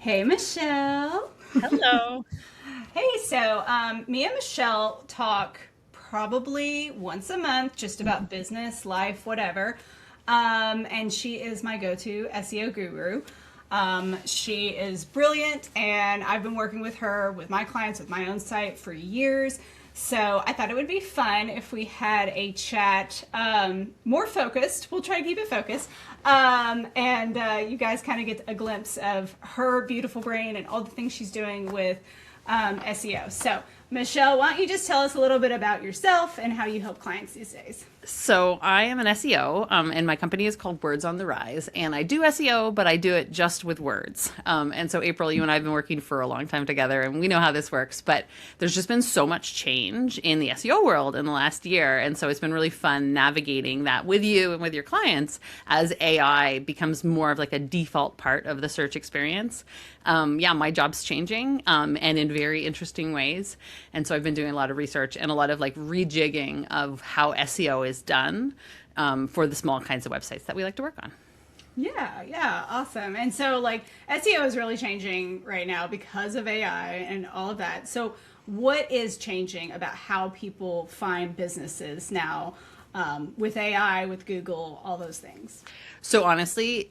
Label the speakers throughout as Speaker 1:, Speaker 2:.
Speaker 1: Hey, Michelle.
Speaker 2: Hello.
Speaker 1: Hey, me and Michelle talk probably once a month just about business, life, whatever. And she is my go to SEO guru. She is brilliant, and I've been working with her with my clients, with my own site for years. So I thought it would be fun if we had a chat more focused. We'll try to keep it focused. And you guys kind of get a glimpse of her beautiful brain and all the things she's doing with SEO. So, Michelle, why don't you just tell us a little bit about yourself and how you help clients these days?
Speaker 2: So I am an SEO, and my company is called Words on the Rise. And I do SEO, but I do it just with words. And so, April, you and I have been working for a long time together, and we know how this works. But there's just been so much change in the SEO world in the last year. And so it's been really fun navigating that with you and with your clients as AI becomes more of like a default part of the search experience. Yeah, my job's changing, and in very interesting ways. And so I've been doing a lot of research and a lot of like rejigging of how SEO is done for the small kinds of websites that we like to work on.
Speaker 1: Yeah, awesome. And so, like, SEO is really changing right now because of AI and all of that. So, what is changing about how people find businesses now with AI, with Google, all those things?
Speaker 2: So honestly,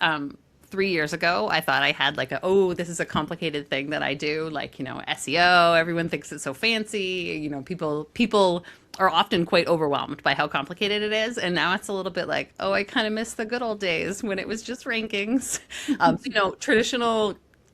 Speaker 2: 3 years ago, I thought I had like oh, this is a complicated thing that I do, like, SEO. Everyone thinks it's so fancy. People are often quite overwhelmed by how complicated it is. And now it's a little bit like, oh, I kind of miss the good old days when it was just rankings.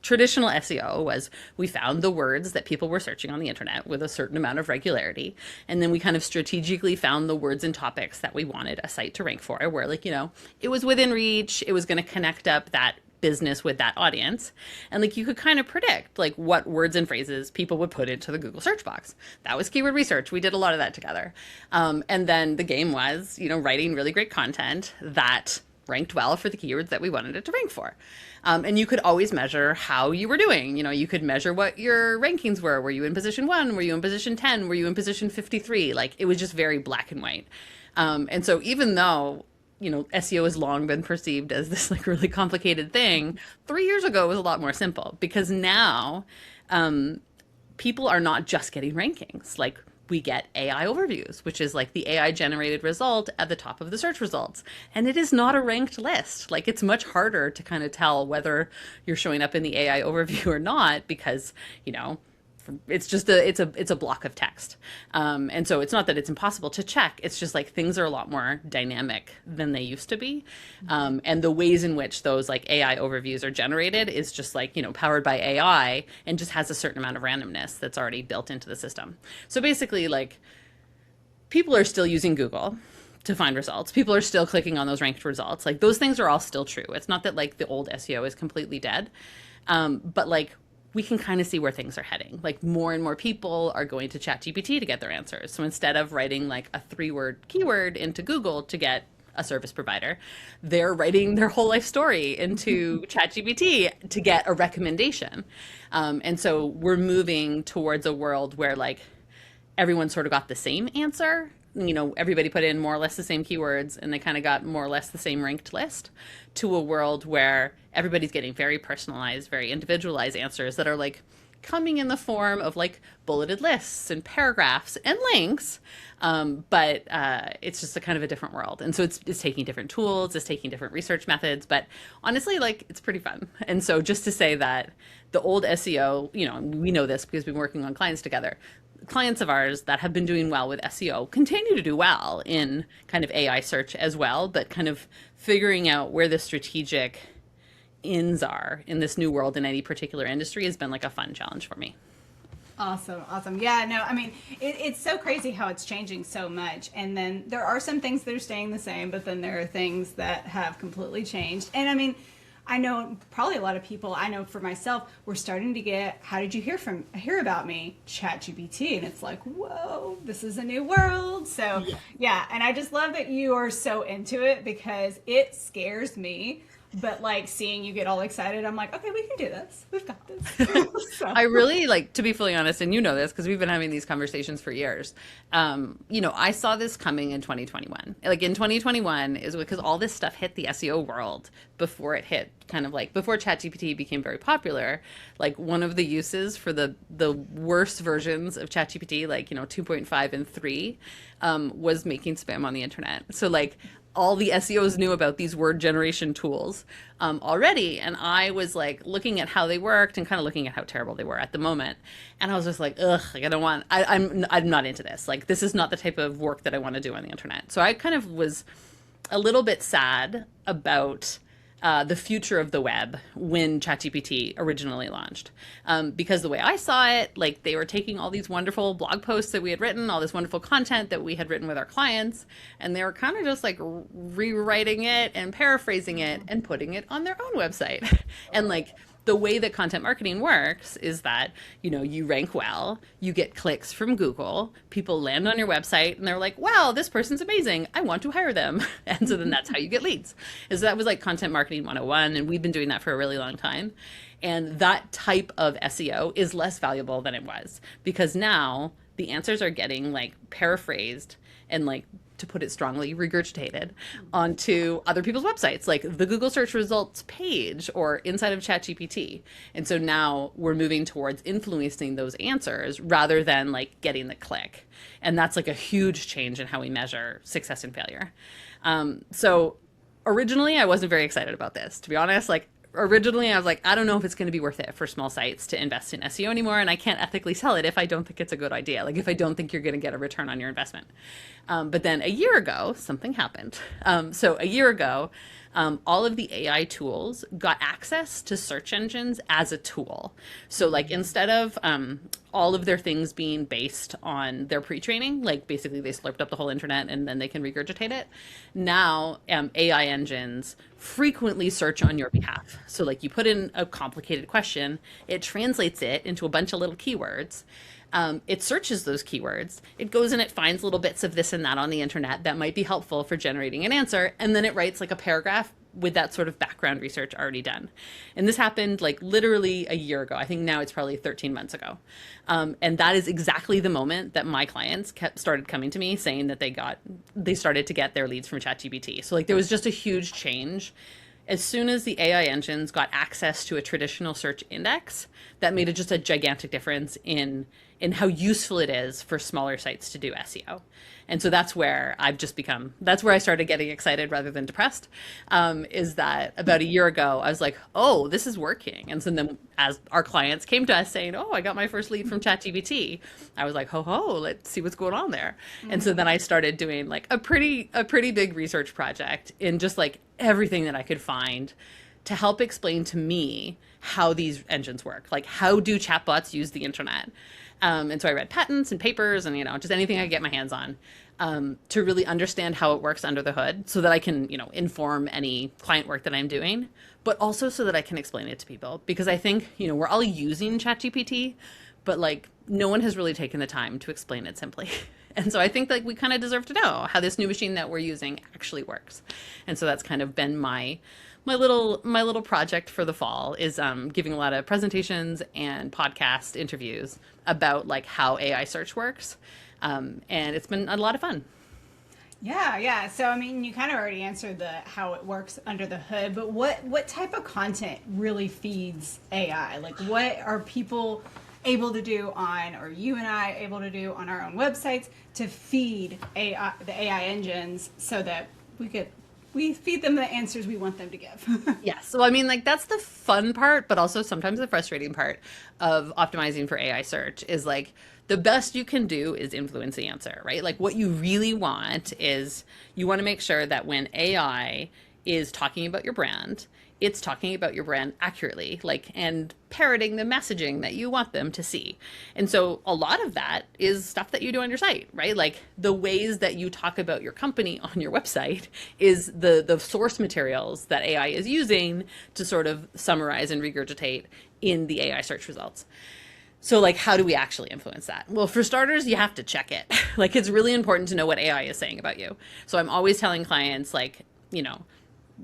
Speaker 2: Traditional SEO was we found the words that people were searching on the internet with a certain amount of regularity. And then we kind of strategically found the words and topics that we wanted a site to rank for, where, like, it was within reach, it was going to connect up that business with that audience. And like you could kind of predict like what words and phrases people would put into the Google search box. That was keyword research. We did a lot of that together. And then the game was, writing really great content that ranked well for the keywords that we wanted it to rank for. And you could always measure how you were doing. You could measure what your rankings were. Were you in position 1? Were you in position 10? Were you in position 53? Like, it was just very black and white. And so even though, SEO has long been perceived as this like really complicated thing, 3 years ago it was a lot more simple because now people are not just getting rankings. Like, we get AI overviews, which is like the AI generated result at the top of the search results. And it is not a ranked list. Like, it's much harder to kind of tell whether you're showing up in the AI overview or not because, it's just it's a block of text. And so it's not that it's impossible to check. It's just like things are a lot more dynamic than they used to be. And the ways in which those like AI overviews are generated is just like, powered by AI and just has a certain amount of randomness that's already built into the system. So basically, like, people are still using Google to find results. People are still clicking on those ranked results. Like, those things are all still true. It's not that like the old SEO is completely dead. But like, we can kind of see where things are heading. Like, more and more people are going to ChatGPT to get their answers. So instead of writing like a 3-word keyword into Google to get a service provider, they're writing their whole life story into ChatGPT to get a recommendation. And so we're moving towards a world where like everyone sort of got the same answer. Everybody put in more or less the same keywords and they kind of got more or less the same ranked list, to a world where everybody's getting very personalized, very individualized answers that are like coming in the form of like bulleted lists and paragraphs and links. But it's just a kind of a different world. And so it's taking different tools, it's taking different research methods, but honestly, like, it's pretty fun. And so just to say that the old SEO, we know this because we've been working on clients together. Clients of ours that have been doing well with SEO continue to do well in kind of AI search as well, but kind of figuring out where the strategic ins are in this new world in any particular industry has been like a fun challenge for me.
Speaker 1: Awesome. Yeah, no, I mean, it's so crazy how it's changing so much. And then there are some things that are staying the same, but then there are things that have completely changed. And I mean, I know probably a lot of people, I know for myself, we're starting to get, how did you hear about me? ChatGPT. And it's like, whoa, this is a new world. So yeah, and I just love that you are so into it because it scares me but like seeing you get all excited, I'm like, okay, we can do this. We've got this. So.
Speaker 2: I really like, to be fully honest, and you know this because we've been having these conversations for years. I saw this coming in 2021. Like in 2021 is because all this stuff hit the SEO world before it hit kind of like before ChatGPT became very popular. Like one of the uses for the worst versions of ChatGPT, like 2.5 and 3, was making spam on the internet. So like all the SEOs knew about these word generation tools already. And I was like looking at how they worked and kind of looking at how terrible they were at the moment. And I was just like, ugh, like I'm not into this. Like, this is not the type of work that I want to do on the internet. So I kind of was a little bit sad about the future of the web when ChatGPT originally launched. Because the way I saw it, like they were taking all these wonderful blog posts that we had written, all this wonderful content that we had written with our clients, and they were kind of just like rewriting it and paraphrasing it and putting it on their own website. And like the way that content marketing works is that, you rank well, you get clicks from Google, people land on your website and they're like, wow, this person's amazing, I want to hire them. And so then that's how you get leads. And so that was like content marketing 101. And we've been doing that for a really long time. And that type of SEO is less valuable than it was because now the answers are getting like paraphrased and like, to put it strongly, regurgitated onto other people's websites, like the Google search results page or inside of ChatGPT. And so now we're moving towards influencing those answers rather than like getting the click. And that's like a huge change in how we measure success and failure. So originally I wasn't very excited about this, to be honest. Like originally I was like, I don't know if it's going to be worth it for small sites to invest in SEO anymore. And I can't ethically sell it if I don't think it's a good idea. Like if I don't think you're going to get a return on your investment. But then a year ago, something happened. So a year ago, all of the AI tools got access to search engines as a tool. So like instead of all of their things being based on their pre-training, like basically they slurped up the whole internet and then they can regurgitate it. Now AI engines frequently search on your behalf. So like you put in a complicated question, it translates it into a bunch of little keywords. It searches those keywords. It goes and it finds little bits of this and that on the internet that might be helpful for generating an answer. And then it writes like a paragraph with that sort of background research already done. And this happened like literally a year ago. I think now it's probably 13 months ago. And that is exactly the moment that my clients started coming to me saying that they started to get their leads from ChatGPT. So like there was just a huge change. As soon as the AI engines got access to a traditional search index, that made it just a gigantic difference in how useful it is for smaller sites to do SEO. And so that's where that's where I started getting excited rather than depressed, is that about a year ago, I was like, oh, this is working. And so then as our clients came to us saying, oh, I got my first lead from ChatGPT, I was like, ho, let's see what's going on there. Mm-hmm. And so then I started doing like a pretty big research project in just like everything that I could find to help explain to me how these engines work. Like, how do chatbots use the internet? And so I read patents and papers and, just anything I could get my hands on to really understand how it works under the hood so that I can, inform any client work that I'm doing, but also so that I can explain it to people. Because I think, we're all using ChatGPT, but like no one has really taken the time to explain it simply. And so I think like we kind of deserve to know how this new machine that we're using actually works. And so that's kind of been my little project for the fall is giving a lot of presentations and podcast interviews about like how AI search works. And it's been a lot of fun.
Speaker 1: Yeah. So, I mean, you kind of already answered how it works under the hood, but what type of content really feeds AI? Like, what are people able to do or you and I able to do on our own websites to feed the AI engines so that we feed them the answers we want them to give?
Speaker 2: Yes. So, I mean, like that's the fun part, but also sometimes the frustrating part of optimizing for AI search is like the best you can do is influence the answer, right? Like what you really want is you want to make sure that when AI is talking about your brand, it's talking about your brand accurately, like, and parroting the messaging that you want them to see. And so a lot of that is stuff that you do on your site, right? Like the ways that you talk about your company on your website is the source materials that AI is using to sort of summarize and regurgitate in the AI search results. So like, how do we actually influence that? Well, for starters, you have to check it. Like, it's really important to know what AI is saying about you. So I'm always telling clients, like,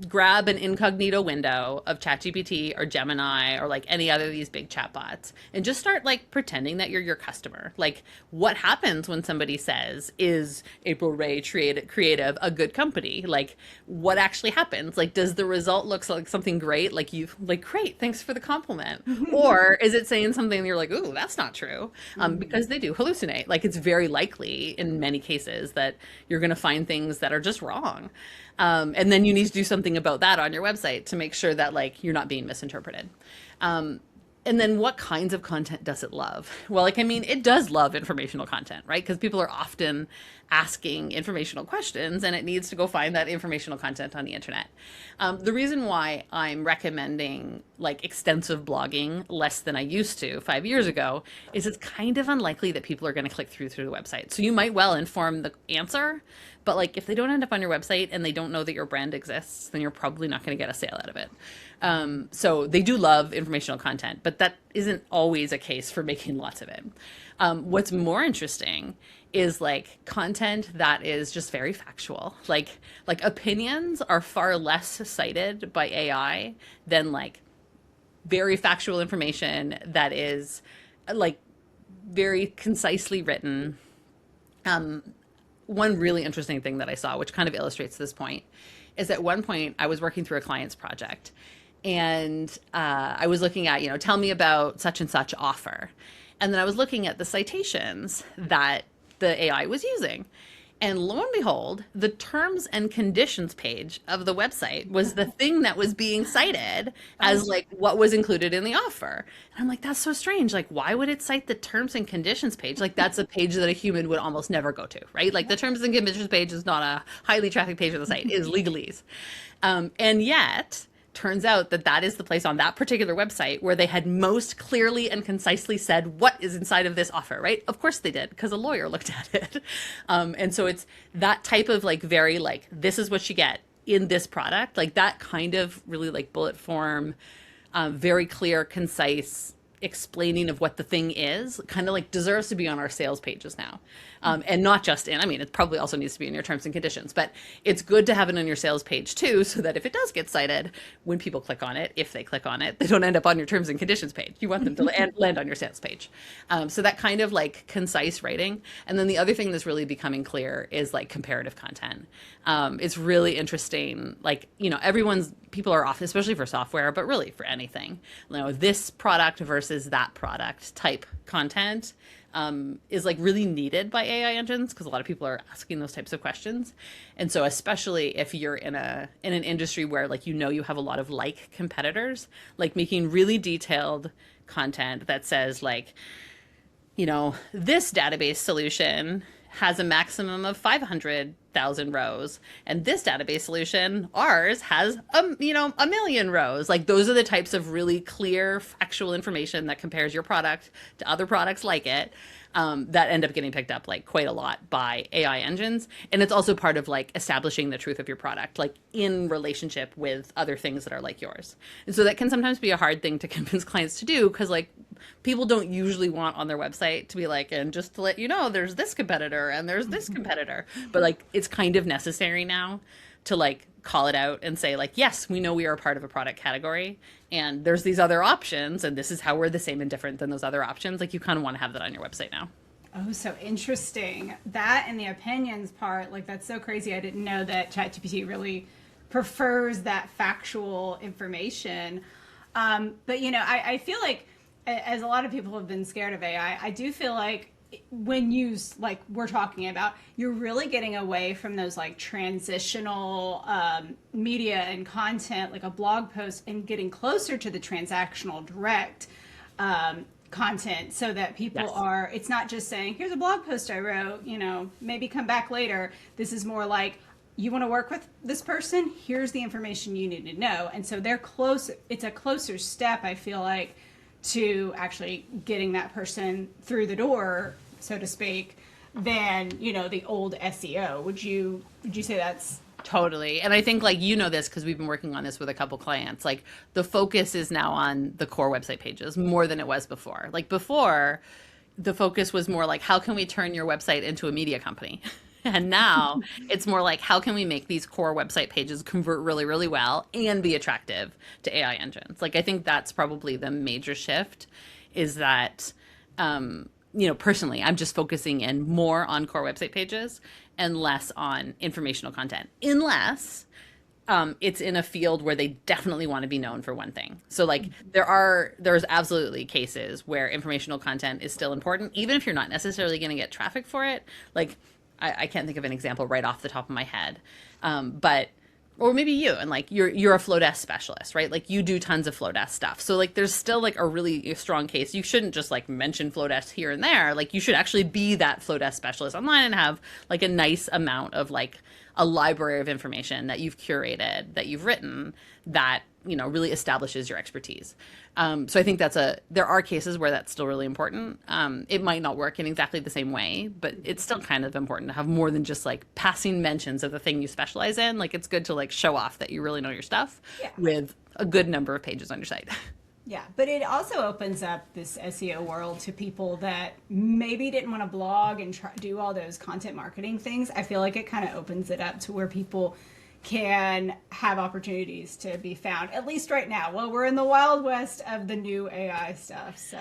Speaker 2: grab an incognito window of ChatGPT or Gemini or like any other of these big chatbots and just start like pretending that you're your customer. Like, what happens when somebody says, "Is April Ray Creative a good company?" Like, what actually happens? Like, does the result look like something great? Like, you've like, great, thanks for the compliment. Or is it saying something and you're like, "Ooh, that's not true," because they do hallucinate. Like, it's very likely in many cases that you're going to find things that are just wrong. And then you need to do something about that on your website to make sure that like you're not being misinterpreted. And then what kinds of content does it love? Well, like, I mean, it does love informational content, right? Because people are often asking informational questions and it needs to go find that informational content on the internet. The reason why I'm recommending like extensive blogging less than I used to 5 years ago is it's kind of unlikely that people are going to click through the website. So you might well inform the answer, but like if they don't end up on your website and they don't know that your brand exists, then you're probably not going to get a sale out of it. So they do love informational content, but that isn't always a case for making lots of it. What's more interesting is like content that is just very factual. Like opinions are far less cited by AI than like very factual information that is like very concisely written. One really interesting thing that I saw, which kind of illustrates this point, is at one point I was working through a client's project and I was looking at, tell me about such and such offer. And then I was looking at the citations that the AI was using. And lo and behold, the terms and conditions page of the website was the thing that was being cited as like what was included in the offer. And I'm like, that's so strange. Like, why would it cite the terms and conditions page? Like, that's a page that a human would almost never go to, right? Like, the terms and conditions page is not a highly trafficked page of the site. It is legalese. And yet, turns out that that is the place on that particular website where they had most clearly and concisely said what is inside of this offer, right? Of course they did, because a lawyer looked at it. And so it's that type of like very like, this is what you get in this product, like that kind of really like bullet form, very clear, concise explaining of what the thing is kind of like deserves to be on our sales pages now. And not just in, I mean, it probably also needs to be in your terms and conditions, but it's good to have it on your sales page too, so that if it does get cited, when people click on it, if they click on it, they don't end up on your terms and conditions page. You want them to land on your sales page. So that kind of like concise writing. And then the other thing that's really becoming clear is like comparative content. It's really interesting. Like, people are often, especially for software, but really for anything, this product versus that product type content is like really needed by AI engines because a lot of people are asking those types of questions. And so especially if you're in an industry where like, you have a lot of like competitors, like making really detailed content that says like, this database solution has a maximum of 500,000 rows, and this database solution, ours, has a million rows. Like, those are the types of really clear factual information that compares your product to other products like it, that end up getting picked up like quite a lot by AI engines. And it's also part of like establishing the truth of your product, like in relationship with other things that are like yours. And so that can sometimes be a hard thing to convince clients to do, because like people don't usually want on their website to be like, and just to let you know, there's this competitor and there's this competitor. But like, it's kind of necessary now to like call it out and say like, yes, we know we are a part of a product category and there's these other options and this is how we're the same and different than those other options. Like, you kind of want to have that on your website now.
Speaker 1: Oh, so interesting. That and the opinions part, like, that's so crazy. I didn't know that ChatGPT really prefers that factual information. But I feel like, as a lot of people have been scared of AI, I do feel like when you, like we're talking about, you're really getting away from those like transitional media and content, like a blog post, and getting closer to the transactional direct content, so that people are, it's not just saying, here's a blog post I wrote, maybe come back later. This is more like, you want to work with this person, here's the information you need to know. And so they're close, it's a closer step, I feel like, to actually getting that person through the door, so to speak, than the old SEO. Would you say that's
Speaker 2: totally? And I think like this because we've been working on this with a couple clients. Like, the focus is now on the core website pages more than it was before. Like, before, the focus was more like, how can we turn your website into a media company? And now it's more like, how can we make these core website pages convert really, really well and be attractive to AI engines? Like, I think that's probably the major shift, is that, personally, I'm just focusing in more on core website pages and less on informational content, unless it's in a field where they definitely want to be known for one thing. So like there's absolutely cases where informational content is still important, even if you're not necessarily going to get traffic for it. Like I can't think of an example right off the top of my head, but or maybe you, and like you're a flow desk specialist, right? Like you do tons of flow desk stuff. So like there's still like a really strong case. You shouldn't just like mention flow desk here and there. Like you should actually be that flow desk specialist online and have like a nice amount of like a library of information that you've curated, that you've written, that really establishes your expertise. So I think there are cases where that's still really important. It might not work in exactly the same way, but it's still kind of important to have more than just like passing mentions of the thing you specialize in. Like it's good to like show off that you really know your stuff with a good number of pages on your site.
Speaker 1: Yeah, but it also opens up this SEO world to people that maybe didn't want to blog and do all those content marketing things. I feel like it kind of opens it up to where people can have opportunities to be found, at least right now. Well, we're in the wild west of the new AI stuff, so...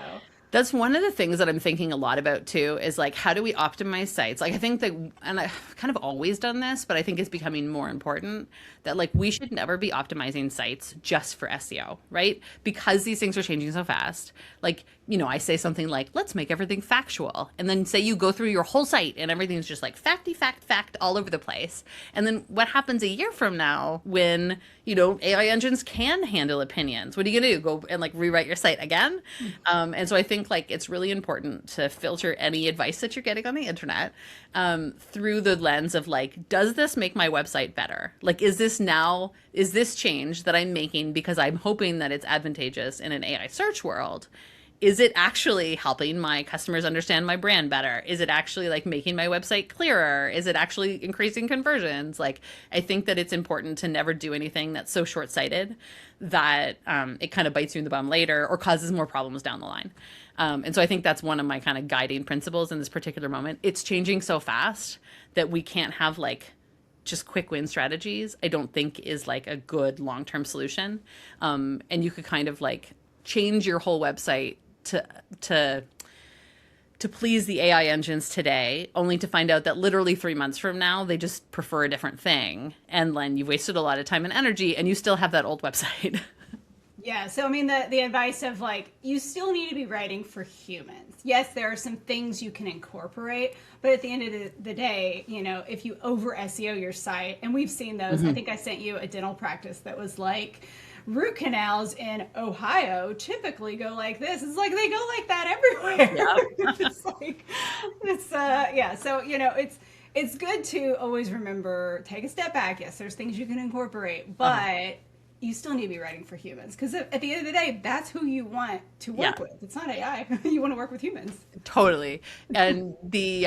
Speaker 2: That's one of the things that I'm thinking a lot about too, is like, how do we optimize sites? Like, I think that, and I've kind of always done this, but I think it's becoming more important, that like we should never be optimizing sites just for SEO, right? Because these things are changing so fast. Like, I say something like, let's make everything factual. And then say you go through your whole site and everything's just like facty, fact all over the place. And then what happens a year from now when, AI engines can handle opinions? What are you going to do? Go and like rewrite your site again? And so I think like it's really important to filter any advice that you're getting on the internet through the lens of like, does this make my website better? Like, is this change that I'm making because I'm hoping that it's advantageous in an AI search world? Is it actually helping my customers understand my brand better? Is it actually like making my website clearer? Is it actually increasing conversions? Like, I think that it's important to never do anything that's so short-sighted that it kind of bites you in the bum later or causes more problems down the line. And so I think that's one of my kind of guiding principles in this particular moment. It's changing so fast that we can't have like just quick win strategies. I don't think is like a good long-term solution. And you could kind of like change your whole website to please the AI engines today, only to find out that literally 3 months from now, they just prefer a different thing. And then you've wasted a lot of time and energy and you still have that old website.
Speaker 1: Yeah, so I mean, the advice of like, you still need to be writing for humans. Yes, there are some things you can incorporate, but at the end of the day, if you over SEO your site, and we've seen those, I think I sent you a dental practice that was like, root canals in Ohio typically go like this. It's like they go like that everywhere. Yeah. So it's good to always remember, take a step back. Yes, there's things you can incorporate, but you still need to be writing for humans, because at the end of the day, that's who you want to work with. It's not AI. You want to work with humans.
Speaker 2: Totally. And the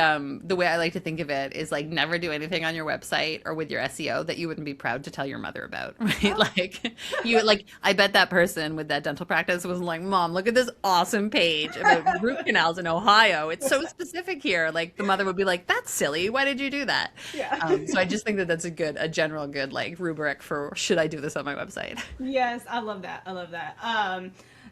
Speaker 2: way I like to think of it is like, never do anything on your website or with your SEO that you wouldn't be proud to tell your mother about, right? Like I bet that person with that dental practice was like, Mom, look at this awesome page about root canals in Ohio. It's so specific here. Like the mother would be like, that's silly. Why did you do that?
Speaker 1: Yeah.
Speaker 2: So I just think that that's a general good like rubric for, should I do this on my website?
Speaker 1: Yes, I love that.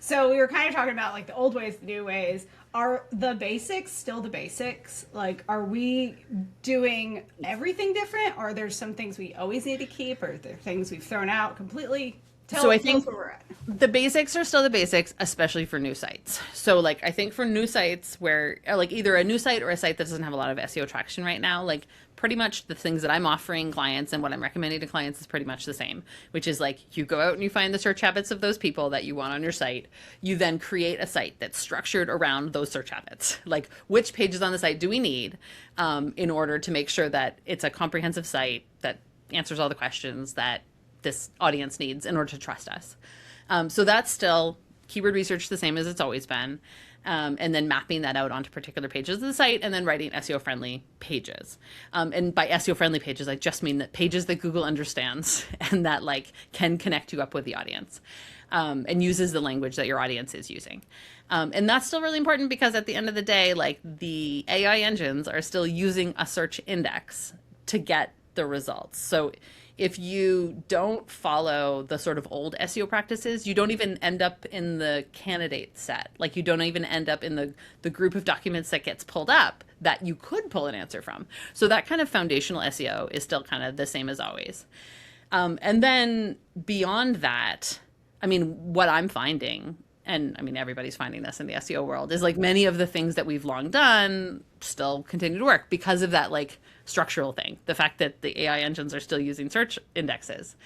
Speaker 1: So we were kind of talking about like the old ways, the new ways. Are the basics still the basics? Like, are we doing everything different, or are there some things we always need to keep, or are there things we've thrown out completely?
Speaker 2: So I think
Speaker 1: where we're at.
Speaker 2: The basics are still the basics, especially for new sites. So like, I think for new sites where like either a new site or a site that doesn't have a lot of SEO traction right now, like pretty much the things that I'm offering clients and what I'm recommending to clients is pretty much the same, which is like, you go out and you find the search habits of those people that you want on your site. You then create a site that's structured around those search habits. Like, which pages on the site do we need in order to make sure that it's a comprehensive site that answers all the questions that this audience needs in order to trust us. So that's still keyword research the same as it's always been. And then mapping that out onto particular pages of the site and then writing SEO friendly pages. And by SEO friendly pages, I just mean that pages that Google understands and that like can connect you up with the audience. and uses the language that your audience is using. And that's still really important because at the end of the day, like the AI engines are still using a search index to get the results. So if you don't follow the sort of old SEO practices, you don't even end up in the candidate set. Like you don't even end up in the group of documents that gets pulled up that you could pull an answer from. So that kind of foundational SEO is still kind of the same as always. And then beyond that, I mean, what I'm finding, and I mean, everybody's finding this in the SEO world, is like many of the things that we've long done still continue to work because of that like structural thing, the fact that the AI engines are still using search indexes.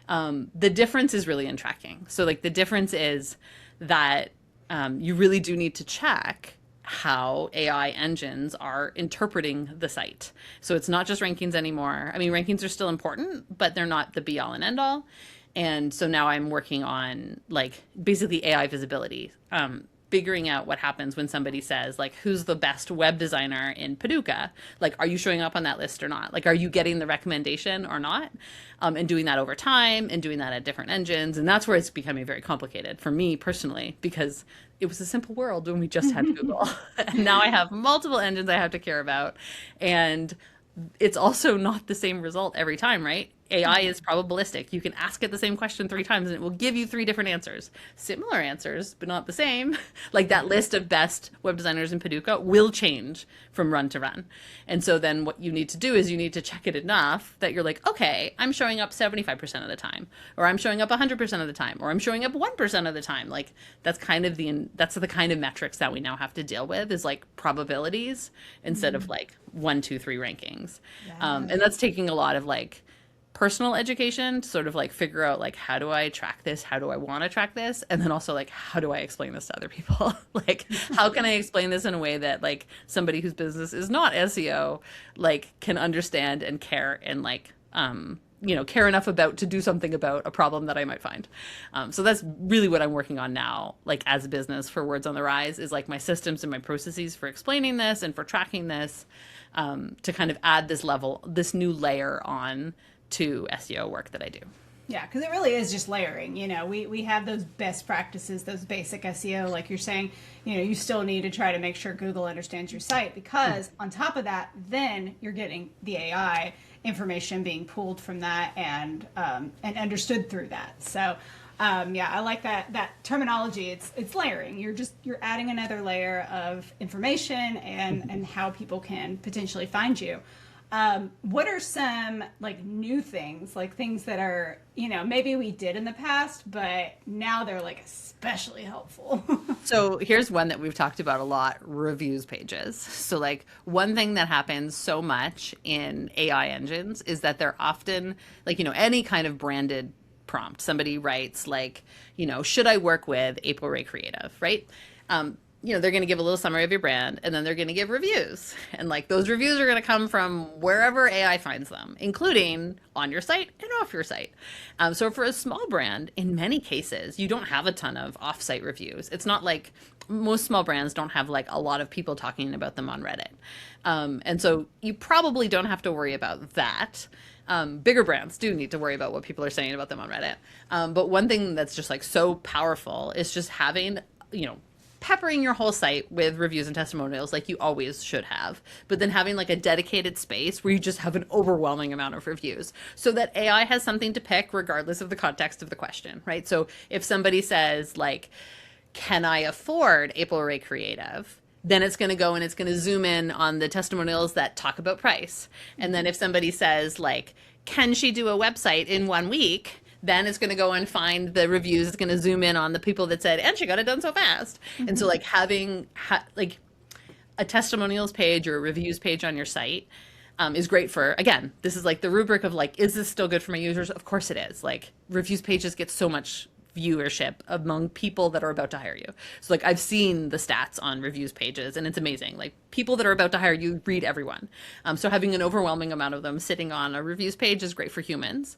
Speaker 2: The difference is really in tracking. So like the difference is that you really do need to check how AI engines are interpreting the site. So it's not just rankings anymore. I mean, rankings are still important, but they're not the be all and end all. And so now I'm working on like basically AI visibility, figuring out what happens when somebody says like, who's the best web designer in Paducah? Like, are you showing up on that list or not? Like, are you getting the recommendation or not? And doing that over time and doing that at different engines. And that's where it's becoming very complicated for me personally, because it was a simple world when we just had Google. And now I have multiple engines I have to care about. And it's also not the same result every time, right? AI is probabilistic. You can ask it the same question 3 times and it will give you 3 different answers. Similar answers, but not the same. Like that list of best web designers in Paducah will change from run to run. And so then what you need to do is you need to check it enough that you're like, okay, I'm showing up 75% of the time, or I'm showing up 100% of the time, or I'm showing up 1% of the time. Like that's the kind of metrics that we now have to deal with, is like probabilities instead of like 1, 2, 3 rankings.
Speaker 1: Yeah.
Speaker 2: And that's taking a lot of like personal education to sort of like figure out like, how do I track this? How do I want to track this? And then also like, how do I explain this to other people? Like, how can I explain this in a way that like somebody whose business is not SEO, like can understand and care and like, care enough about to do something about a problem that I might find. So that's really what I'm working on now, like as a business for Words on the Rise, is like my systems and my processes for explaining this and for tracking this, to kind of add this new layer on to SEO work that I do.
Speaker 1: Yeah, because it really is just layering. We have those best practices, those basic SEO, like you're saying. You still need to try to make sure Google understands your site, because on top of that, then you're getting the AI information being pulled from that and understood through that. So I like that terminology. It's layering. You're adding another layer of information and how people can potentially find you. What are some like new things, like things that are, maybe we did in the past, but now they're like especially helpful?
Speaker 2: So here's one that we've talked about a lot: reviews pages. So like one thing that happens so much in AI engines is that they're often like, any kind of branded prompt. Somebody writes like, should I work with April Ray Creative, right? They're going to give a little summary of your brand, and then they're going to give reviews. And like those reviews are going to come from wherever AI finds them, including on your site and off your site. So for a small brand, in many cases, you don't have a ton of off-site reviews. It's not like most small brands don't have like a lot of people talking about them on Reddit. And so you probably don't have to worry about that. Bigger brands do need to worry about what people are saying about them on Reddit. But one thing that's just like so powerful is just having, peppering your whole site with reviews and testimonials like you always should have, but then having like a dedicated space where you just have an overwhelming amount of reviews so that AI has something to pick regardless of the context of the question, right? So if somebody says like, can I afford April Ray Creative? Then it's going to go and it's going to zoom in on the testimonials that talk about price. And then if somebody says like, can she do a website in 1 week? Then it's going to go and find the reviews. It's going to zoom in on the people that said, and she got it done so fast. Mm-hmm. And so like having like a testimonials page or a reviews page on your site is great for, again, this is like the rubric of like, is this still good for my users? Of course it is. Like reviews pages get so much viewership among people that are about to hire you. So like I've seen the stats on reviews pages and it's amazing. Like people that are about to hire you read everyone. So having an overwhelming amount of them sitting on a reviews page is great for humans.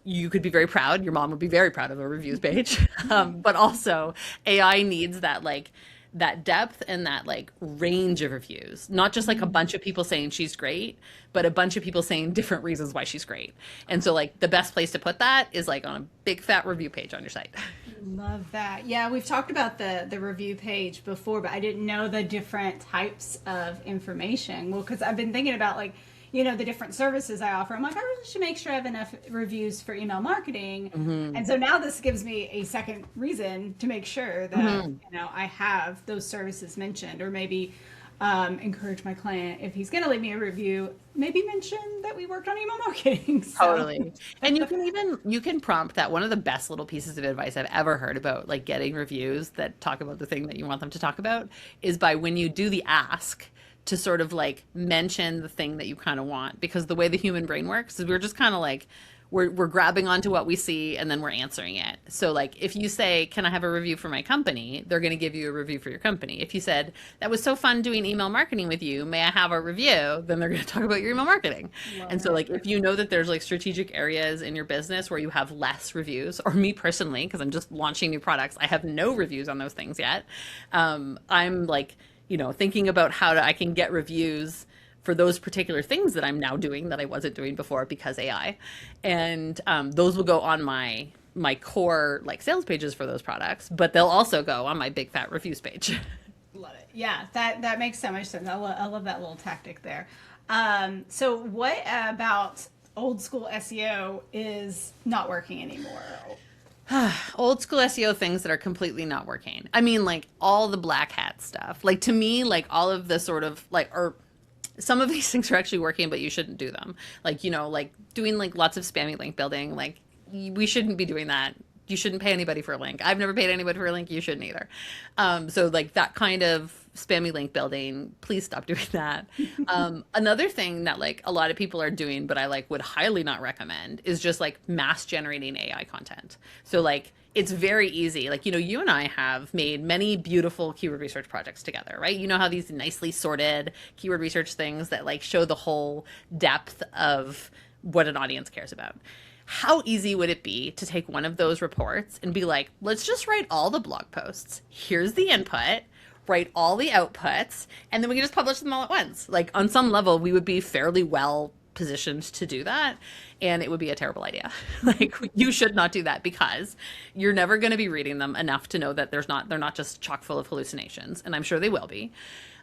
Speaker 2: You could be very proud. Your mom would be very proud of a reviews page. But also AI needs that like that depth and that like range of reviews, not just like a bunch of people saying she's great, but a bunch of people saying different reasons why she's great. And so like the best place to put that is like on a big fat review page on your site.
Speaker 1: Love that. Yeah, we've talked about the review page before, but I didn't know the different types of information. Well, because I've been thinking about like, you know, the different services I offer. I'm like, I really should make sure I have enough reviews for email marketing. And so now this gives me a second reason to make sure that, you know, I have those services mentioned, or maybe encourage my client, if he's going to leave me a review, maybe mention that we worked on email marketing. So.
Speaker 2: Totally. And you can prompt that. One of the best little pieces of advice I've ever heard about like getting reviews that talk about the thing that you want them to talk about is by when you do the ask to sort of like mention the thing that you kind of want, because the way the human brain works is we're just kind of like we're grabbing onto what we see and then we're answering it. So like if you say, can I have a review for my company? They're going to give you a review for your company. If you said, that was so fun doing email marketing with you, may I have a review? Then they're going to talk about your email marketing. And so like if you know that there's like strategic areas in your business where you have less reviews, or me personally, because I'm just launching new products, I have no reviews on those things yet. I'm like, you know, thinking about how I can get reviews for those particular things that I'm now doing that I wasn't doing before because AI. And those will go on my core like sales pages for those products, but they'll also go on my big fat reviews page.
Speaker 1: Love it. Yeah, that makes so much sense. I love that little tactic there. So what about old school SEO is not working anymore?
Speaker 2: Old school SEO things that are completely not working. I mean, like all the black hat stuff. Like to me, like all of the sort of like, or some of these things are actually working, but you shouldn't do them. Like, you know, like doing like lots of spammy link building. Like we shouldn't be doing that. You shouldn't pay anybody for a link. I've never paid anybody for a link. You shouldn't either. So like that kind of spammy link building, please stop doing that. Another thing that like a lot of people are doing, but I like would highly not recommend, is just like mass generating AI content. So like it's very easy. Like, you know, you and I have made many beautiful keyword research projects together, right? You know how these nicely sorted keyword research things that like show the whole depth of what an audience cares about. How easy would it be to take one of those reports and be like, let's just write all the blog posts. Here's the input, write all the outputs, and then we can just publish them all at once. Like on some level, we would be fairly well positioned to do that, and it would be a terrible idea. Like you should not do that, because you're never going to be reading them enough to know that they're not just chock full of hallucinations, and I'm sure they will be,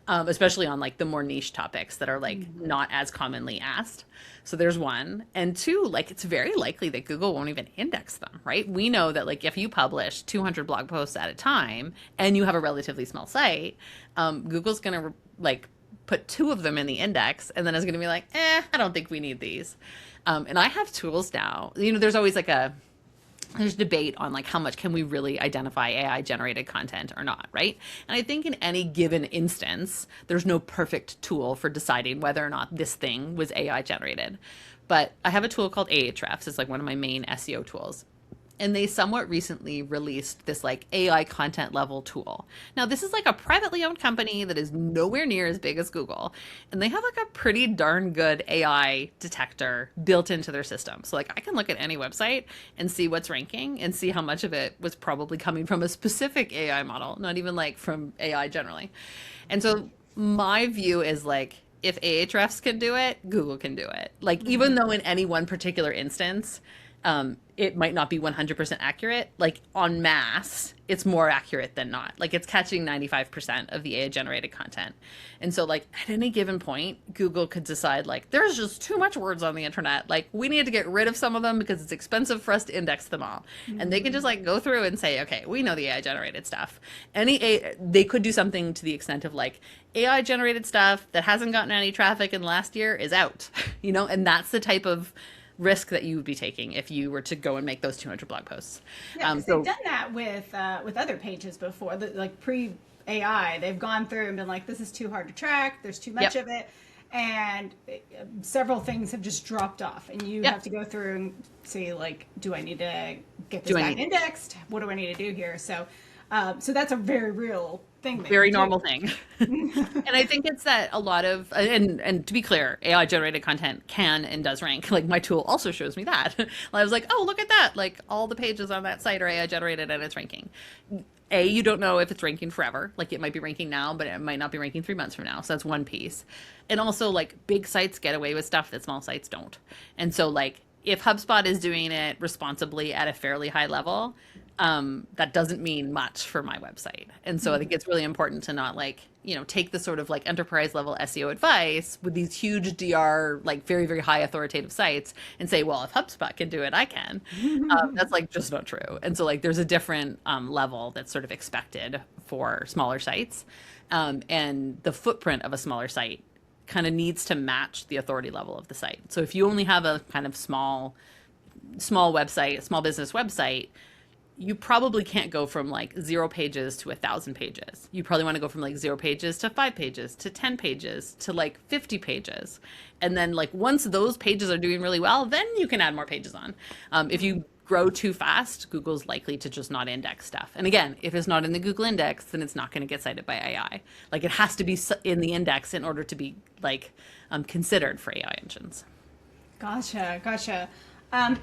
Speaker 2: especially on like the more niche topics that are like not as commonly asked. So there's one. And two, like it's very likely that Google won't even index them, right? We know that like if you publish 200 blog posts at a time and you have a relatively small site, Google's going to like put 2 of them in the index, and then it's going to be like, I don't think we need these. And I have tools now. You know, there's always like there's debate on like how much can we really identify AI generated content or not, right? And I think in any given instance, there's no perfect tool for deciding whether or not this thing was AI generated. But I have a tool called Ahrefs. It's like one of my main SEO tools. And they somewhat recently released this like AI content level tool. Now, this is like a privately owned company that is nowhere near as big as Google. And they have like a pretty darn good AI detector built into their system. So like I can look at any website and see what's ranking and see how much of it was probably coming from a specific AI model, not even like from AI generally. And so my view is like, if Ahrefs can do it, Google can do it. Like even though in any one particular instance, it might not be 100% accurate, like en masse, it's more accurate than not. Like it's catching 95% of the AI generated content. And so like at any given point, Google could decide like, there's just too much words on the internet. Like we need to get rid of some of them because it's expensive for us to index them all. And they can just like go through and say, okay, we know the AI generated stuff. They could do something to the extent of like, AI generated stuff that hasn't gotten any traffic in the last year is out, you know, and that's the type of risk that you would be taking if you were to go and make those 200 blog posts.
Speaker 1: Yeah, so they've done that with other pages before, like pre-AI. They've gone through and been like, this is too hard to track. There's too much of it. And several things have just dropped off. And you have to go through and see, like, do I need to get this back indexed? What do I need to do here? So that's a very real thing.
Speaker 2: Very normal thing. And I think it's that a lot of, and to be clear, AI generated content can and does rank. Like my tool also shows me that. I was like, oh, look at that. Like all the pages on that site are AI generated and it's ranking. you don't know if it's ranking forever. Like it might be ranking now, but it might not be ranking 3 months from now. So that's one piece. And also like big sites get away with stuff that small sites don't. And so like if HubSpot is doing it responsibly at a fairly high level, that doesn't mean much for my website. And so I think it's really important to not like, take the sort of like enterprise level SEO advice with these huge DR, like very, very high authoritative sites and say, well, if HubSpot can do it, I can. That's like just not true. And so like there's a different level that's sort of expected for smaller sites. And the footprint of a smaller site kind of needs to match the authority level of the site. So if you only have a kind of small website, a small business website, you probably can't go from like 0 pages to 1,000 pages. You probably want to go from like 0 pages to 5 pages to 10 pages to like 50 pages. And then like once those pages are doing really well, then you can add more pages on. If you grow too fast, Google's likely to just not index stuff. And again, if it's not in the Google index, then it's not going to get cited by AI. Like it has to be in the index in order to be like considered for AI engines.
Speaker 1: Gotcha.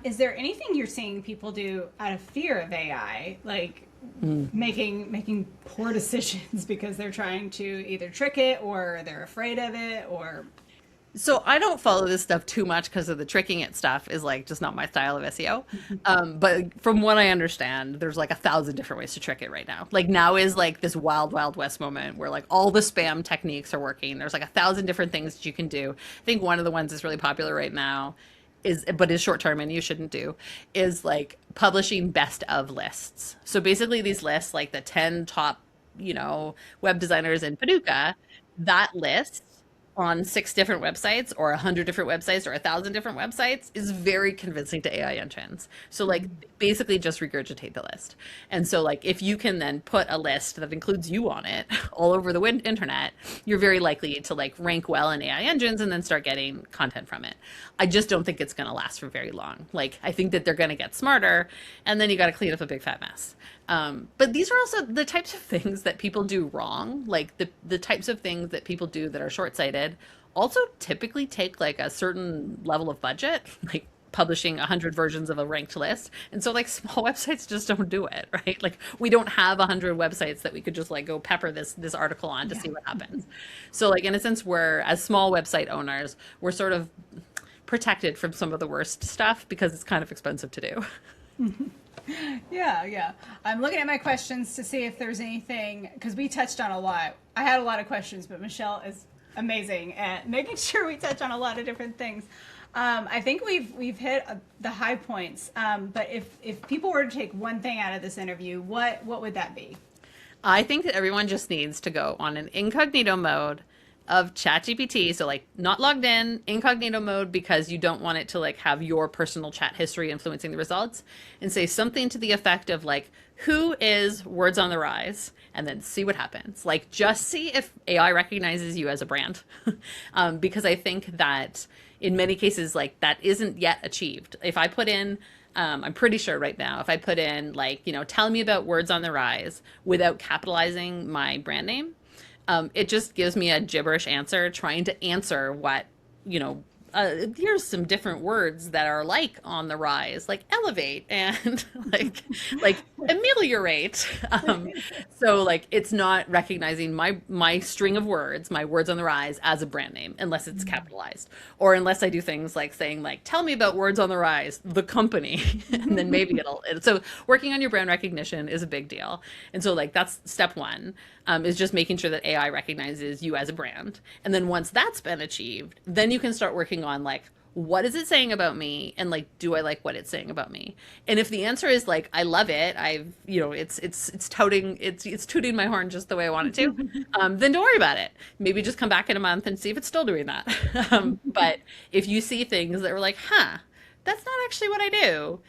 Speaker 1: Is there anything you're seeing people do out of fear of AI, like making poor decisions because they're trying to either trick it or they're afraid of it or?
Speaker 2: So I don't follow this stuff too much because of the tricking it stuff is like just not my style of SEO. But from what I understand, there's like 1,000 different ways to trick it right now. Like now is like this wild, wild west moment where like all the spam techniques are working. There's like 1,000 different things that you can do. I think one of the ones that's really popular right now is short term and you shouldn't do, is like publishing best of lists. So basically these lists, like the 10 top, web designers in Paducah, that list on 6 different websites or 100 different websites or 1,000 different websites is very convincing to AI engines. So like basically just regurgitate the list. And so like if you can then put a list that includes you on it all over the internet, you're very likely to like rank well in AI engines and then start getting content from it. I just don't think it's going to last for very long. Like I think that they're going to get smarter and then you got to clean up a big fat mess. But these are also the types of things that people do wrong, like the types of things that people do that are short-sighted also typically take like a certain level of budget, like publishing 100 versions of a ranked list. And so like small websites just don't do it, right? Like we don't have 100 websites that we could just like go pepper this article on to see what happens. So like in a sense, we're as small website owners, we're sort of protected from some of the worst stuff because it's kind of expensive to do.
Speaker 1: Yeah. I'm looking at my questions to see if there's anything, because we touched on a lot. I had a lot of questions, but Michelle is amazing at making sure we touch on a lot of different things. I think we've hit the high points. But if people were to take one thing out of this interview, what would that be?
Speaker 2: I think that everyone just needs to go on an incognito mode of ChatGPT. So like not logged in, incognito mode, because you don't want it to like have your personal chat history influencing the results, and say something to the effect of like, who is Words on the Rise? And then see what happens. Like just see if AI recognizes you as a brand. Because I think that in many cases, like that isn't yet achieved. If I put in, I'm pretty sure right now, if I put in like, tell me about Words on the Rise without capitalizing my brand name, it just gives me a gibberish answer trying to answer what, here's some different words that are like on the rise, like elevate and like ameliorate. So like it's not recognizing my string of words, my words on the rise as a brand name unless it's capitalized, or unless I do things like saying like, tell me about Words on the Rise, the company, and then maybe so working on your brand recognition is a big deal. And so like that's step one, is just making sure that AI recognizes you as a brand. And then once that's been achieved, then you can start working on like, what is it saying about me? And like, do I like what it's saying about me? And if the answer is like, I love it, it's tooting my horn just the way I want it to, then don't worry about it. Maybe just come back in a month and see if it's still doing that. But if you see things that were like, that's not actually what I do,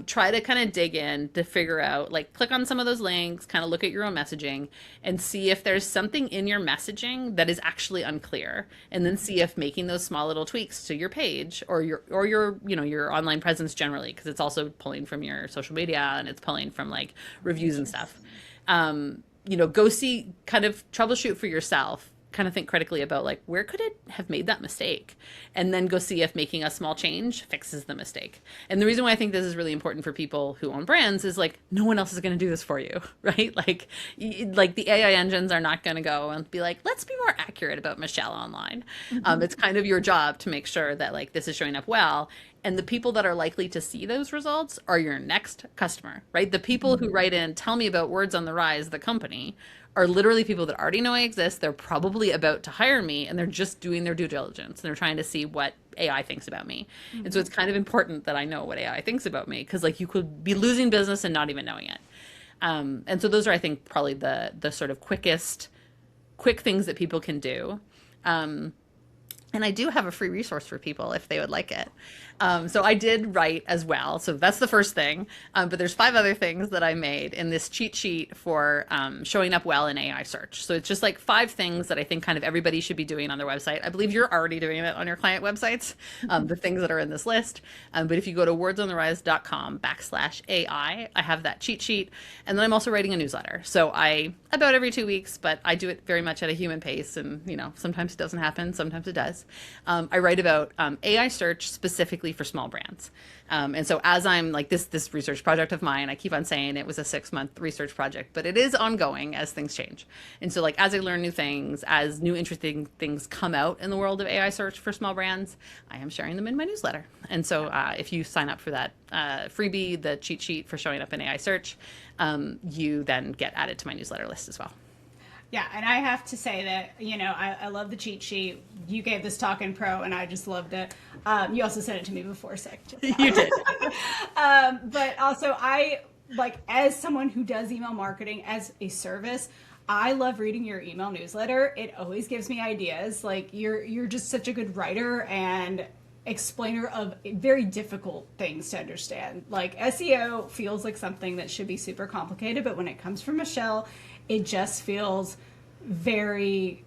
Speaker 2: try to kind of dig in to figure out, like click on some of those links, kind of look at your own messaging and see if there's something in your messaging that is actually unclear. And then see if making those small little tweaks to your page or your online presence generally, because it's also pulling from your social media and it's pulling from like reviews and stuff. Go see, kind of troubleshoot for yourself. kind of think critically about like, where could it have made that mistake? And then go see if making a small change fixes the mistake. And the reason why I think this is really important for people who own brands is like, no one else is going to do this for you, right? Like the AI engines are not going to go and be like, let's be more accurate about Michelle online. It's kind of your job to make sure that like this is showing up well. And the people that are likely to see those results are your next customer, right? The people who write in, tell me about Words on the Rise, the company, are literally people that already know I exist. They're probably about to hire me, and they're just doing their due diligence. And they're trying to see what AI thinks about me. And so it's kind of important that I know what AI thinks about me, because like you could be losing business and not even knowing it. And so those are, I think, probably the sort of quick things that people can do. And I do have a free resource for people if they would like it. So I did write as well. So that's the first thing. But there's 5 other things that I made in this cheat sheet for showing up well in AI search. So it's just like 5 things that I think kind of everybody should be doing on their website. I believe you're already doing it on your client websites, the things that are in this list. But if you go to wordsontherise.com/AI, I have that cheat sheet. And then I'm also writing a newsletter. So about every 2 weeks, but I do it very much at a human pace. And, sometimes it doesn't happen. Sometimes it does. I write about AI search specifically for small brands. And so as I'm like this research project of mine, I keep on saying it was a 6-month research project, but it is ongoing as things change. And so like as I learn new things, as new interesting things come out in the world of AI search for small brands, I am sharing them in my newsletter. And so if you sign up for that freebie, the cheat sheet for showing up in AI search, you then get added to my newsletter list as well.
Speaker 1: Yeah, and I have to say that, I love the cheat sheet. You gave this talk in pro, and I just loved it. You also sent it to me before, so
Speaker 2: You did.
Speaker 1: But also, as someone who does email marketing as a service, I love reading your email newsletter. It always gives me ideas. Like, you're just such a good writer and explainer of very difficult things to understand. Like, SEO feels like something that should be super complicated, but when it comes from Michelle, it just feels very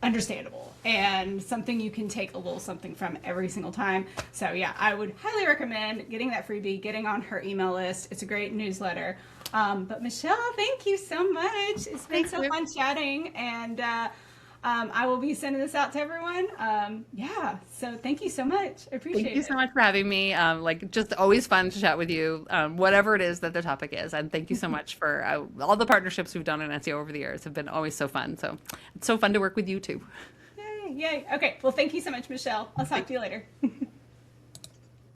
Speaker 1: understandable and something you can take a little something from every single time. So yeah, I would highly recommend getting that freebie, getting on her email list. It's a great newsletter. But Michelle, thank you so much. It's been so fun chatting, and I will be sending this out to everyone. So thank you so much. I appreciate it.
Speaker 2: Thank you so much for having me. Just always fun to chat with you, whatever it is that the topic is. And thank you so much for all the partnerships we've done in SEO over the years. Have been always so fun. So it's so fun to work with you too.
Speaker 1: Yay. Okay. Well, thank you so much, Michelle. I'll talk to you later.